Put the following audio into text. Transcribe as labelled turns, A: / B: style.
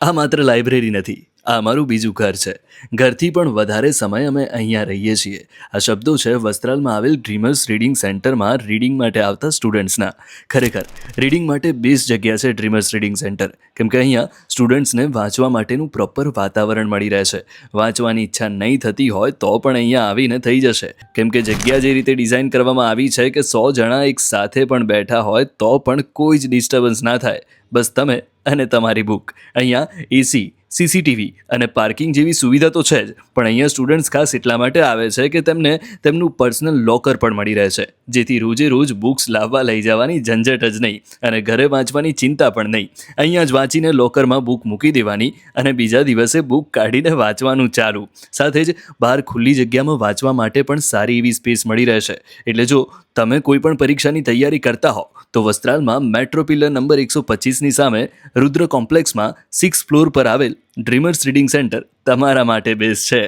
A: આ માત્ર લાઇબ્રેરી નથી, આ અમારું બીજું ઘર છે. ઘરથી પણ વધારે સમય અમે અહીંયા રહીએ છીએ. આ શબ્દો છે વસ્ત્રાલમાં આવેલ ડ્રીમર્સ રીડિંગ સેન્ટરમાં રીડિંગ માટે આવતા સ્ટુડન્ટ્સના. ખરેખર રીડિંગ માટે બેસ્ટ જગ્યા છે ડ્રીમર્સ રીડિંગ સેન્ટર, કેમ કે અહીંયા સ્ટુડન્ટ્સને વાંચવા માટેનું પ્રોપર વાતાવરણ મળી રહે છે. વાંચવાની ઈચ્છા નહીં થતી હોય તો પણ અહીંયા આવીને થઈ જશે, કેમ કે જગ્યા જે રીતે ડિઝાઇન કરવામાં આવી છે કે 100 જણા એક સાથે પણ બેઠા હોય તો પણ કોઈ જ ડિસ્ટર્બન્સ ના થાય. બસ તમે અને તમારી બુક. અહીંયા એસી, સીસીટીવી અને પાર્કિંગ જેવી સુવિધા તો છે જ, પણ અહીંયા સ્ટુડન્ટ્સ ખાસ એટલા માટે આવે છે કે તેમને તેમનું પર્સનલ લોકર પણ મળી રહે છે, જેથી રોજે રોજ બુક્સ લાવવા લઈ જવાની ઝંઝટ જ નહીં અને ઘરે વાંચવાની ચિંતા પણ નહીં. અહીંયા જ વાંચીને લોકરમાં બુક મૂકી દેવાની અને બીજા દિવસે બુક કાઢીને વાંચવાનું ચાલુ. સાથે જ બહાર ખુલ્લી જગ્યામાં વાંચવા માટે પણ સારી એવી સ્પેસ મળી રહેશે. એટલે જો તમે કોઈ પણ પરીક્ષાની તૈયારી કરતા હો તો વસ્ત્રાલમાં મેટ્રો પિલર નંબર 125ની સામે રુદ્ર કોમ્પ્લેક્સમાં 6th ફ્લોર પર આવેલ ડ્રીમર્સ રીડિંગ સેન્ટર તમારા માટે બેસ્ટ છે.